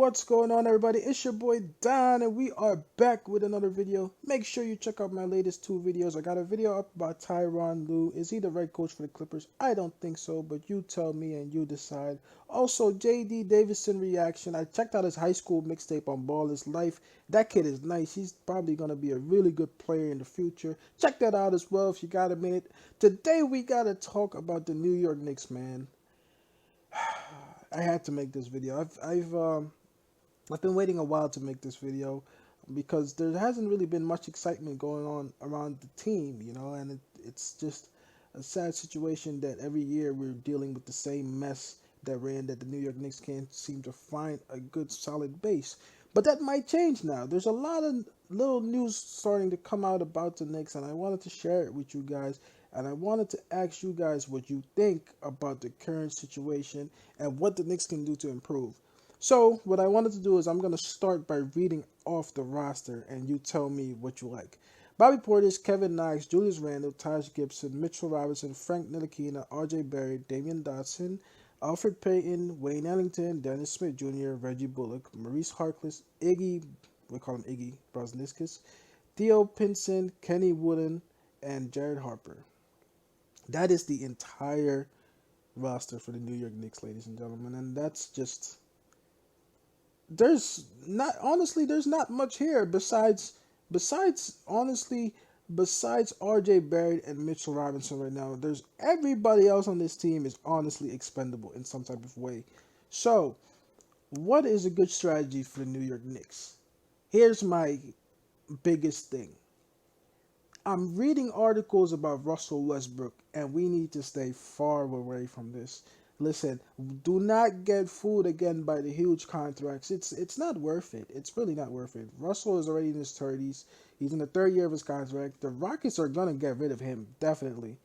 What's going on, everybody? It's your boy Don, and we are back with another video. Make sure you check out my latest two videos. I got a video up about Tyronn Lue. Is he the right coach for the Clippers? I don't think so, but you tell me and you decide. Also, J.D. Davison reaction. I checked out his high school mixtape on Ball Is Life. That kid is nice. He's probably going to be a really good player in the future. Check that out as well if you got a minute. Today, we got to talk about the New York Knicks, man. I had to make this video. I've been waiting a while to make this video because there hasn't really been much excitement going on around the team, and it's just a sad situation that every year we're dealing with the same mess that we're in, that the New York Knicks can't seem to find a good solid base. But that might change now. There's a lot of little news starting to come out about the Knicks, and I wanted to share it with you guys. And I wanted to ask you guys what you think about the current situation and what the Knicks can do to improve. So, what I wanted to do is I'm going to start by reading off the roster, and you tell me what you like. Bobby Portis, Kevin Knox, Julius Randle, Taj Gibson, Mitchell Robinson, Frank Ntilikina, R.J. Barrett, Damian Dotson, Alfred Payton, Wayne Ellington, Dennis Smith Jr., Reggie Bullock, Maurice Harkless, we call him Iggy Brosniskis, Theo Pinson, Kenny Wooden, and Jared Harper. That is the entire roster for the New York Knicks, ladies and gentlemen, and that's just... there's not much here besides RJ Barrett and Mitchell Robinson right now. There's everybody else on this team is honestly expendable in some type of way. So, what is a good strategy for the New York Knicks? Here's my biggest thing. I'm reading articles about Russell Westbrook, and we need to stay far away from this. Listen, do not get fooled again by the huge contracts. It's not worth it. It's really not worth it. Russell is already in his 30s. He's in the third year of his contract. The Rockets are going to get rid of him, definitely,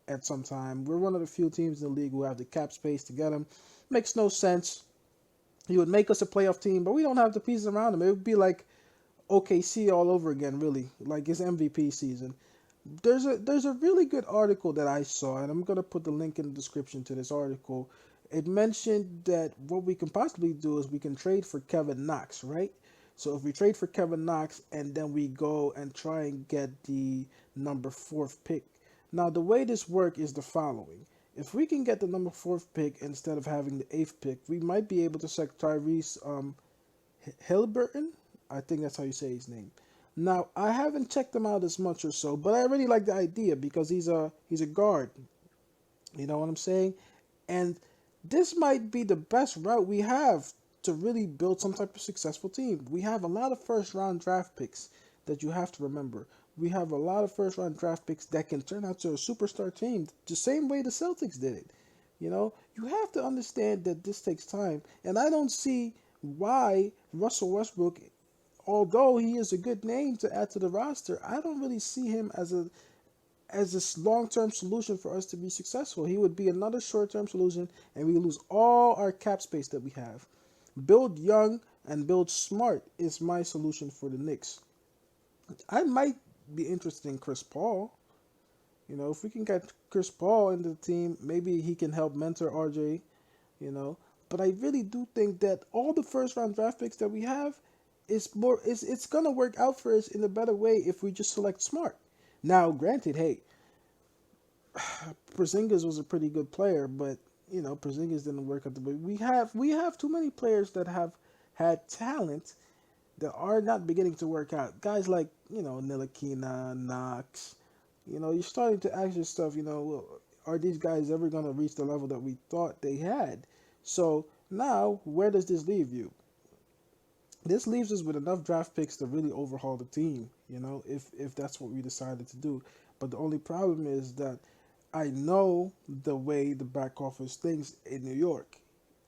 at some time. We're one of the few teams in the league who have the cap space to get him. Makes no sense. He would make us a playoff team, but we don't have the pieces around him. It would be like OKC all over again, really, like his MVP season. There's a really good article that I saw, and I'm gonna put the link in the description to this article. It mentioned that what we can possibly do is we can trade for Kevin Knox, right? So if we trade for Kevin Knox and then we go and try and get the number 4th pick. Now the way this works is the following. If we can get the number 4th pick instead of having the 8th pick, we might be able to select Tyrese Haliburton. I think that's how you say his name. Now, I haven't checked him out as much or so, but I really like the idea because he's a guard. You know what I'm saying? And this might be the best route we have to really build some type of successful team. We have a lot of first-round draft picks that you have to remember. We have a lot of first-round draft picks that can turn out to a superstar team the same way the Celtics did it. You have to understand that this takes time. And I don't see why Russell Westbrook, although he is a good name to add to the roster, I don't really see him as a long-term solution for us to be successful. He would be another short-term solution, and we lose all our cap space that we have. Build young and build smart is my solution for the Knicks. I might be interested in Chris Paul. If we can get Chris Paul into the team, maybe he can help mentor RJ, But I really do think that all the first-round draft picks that we have, it's gonna work out for us in a better way if we just select smart. Now, granted, hey, Porzingis was a pretty good player, but Porzingis didn't work out the way we have too many players that have had talent that are not beginning to work out. Guys like Ntilikina, Knox. You're starting to ask yourself, well, are these guys ever gonna reach the level that we thought they had? So now, where does this leave you? This leaves us with enough draft picks to really overhaul the team, if that's what we decided to do. But the only problem is that I know the way the back office thinks in New York.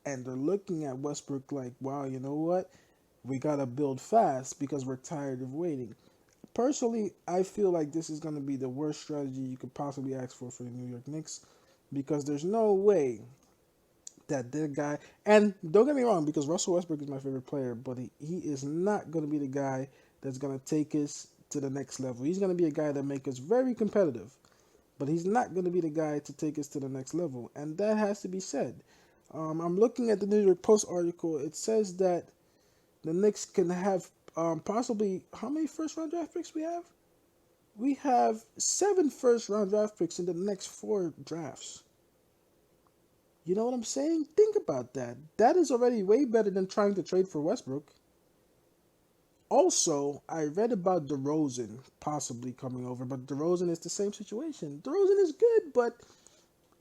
And they're looking at Westbrook like, wow, you know what? We got to build fast because we're tired of waiting. Personally, I feel like this is going to be the worst strategy you could possibly ask for the New York Knicks, because there's no way that their guy, and don't get me wrong, because Russell Westbrook is my favorite player, but he is not going to be the guy that's going to take us to the next level. He's going to be a guy that makes us very competitive, but he's not going to be the guy to take us to the next level, and that has to be said. I'm looking at the New York Post article. It says that the Knicks can have possibly, how many first round draft picks we have? We have 7 first round draft picks in the next 4 drafts. You know what I'm saying? Think about that. That is already way better than trying to trade for Westbrook. Also, I read about DeRozan possibly coming over, but DeRozan is the same situation. DeRozan is good, but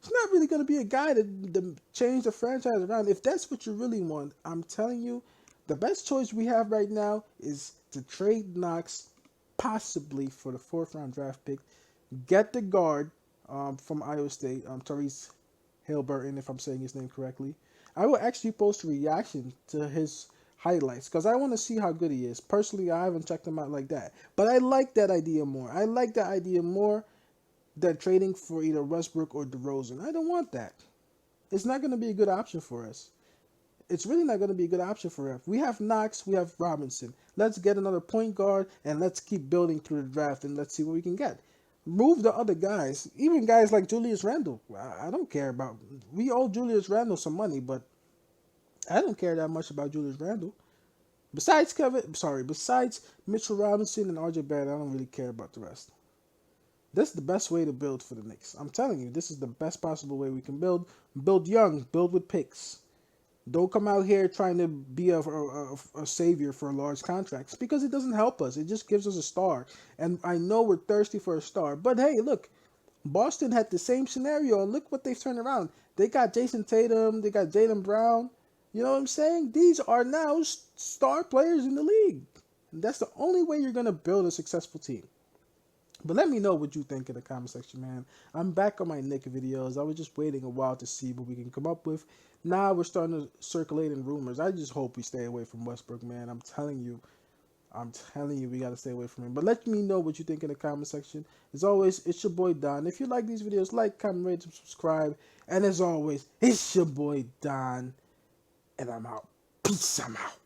he's not really going to be a guy to change the franchise around. If that's what you really want, I'm telling you, the best choice we have right now is to trade Knox, possibly for the 4th round draft pick. Get the guard from Iowa State, Tyrese Haliburton, if I'm saying his name correctly. I will actually post a reaction to his highlights because I want to see how good he is. Personally, I haven't checked him out like that, but I like that idea more. I like that idea more than trading for either Westbrook or DeRozan. I don't want that. It's not going to be a good option for us. It's really not going to be a good option for us. We have Knox, we have Robinson. Let's get another point guard and let's keep building through the draft and let's see what we can get. Move the other guys, even guys like Julius Randle. I don't care about. We owe Julius Randle some money, but I don't care that much about Julius Randle. Besides Mitchell Robinson and RJ Barrett, I don't really care about the rest. This is the best way to build for the Knicks. I'm telling you, this is the best possible way we can build. Build young, build with picks. Don't come out here trying to be a savior for large contracts because it doesn't help us. It just gives us a star. And I know we're thirsty for a star. But hey, look, Boston had the same scenario. Look what they've turned around. They got Jason Tatum. They got Jaylen Brown. You know what I'm saying? These are now star players in the league. And that's the only way you're going to build a successful team. But let me know what you think in the comment section, man. I'm back on my Knick videos. I was just waiting a while to see what we can come up with. Now we're starting to circulate in rumors. I just hope we stay away from Westbrook, man. I'm telling you, we got to stay away from him. But let me know what you think in the comment section. As always, it's your boy Don. If you like these videos, like, comment, rate, and subscribe. And as always, it's your boy Don. And I'm out. Peace, I'm out.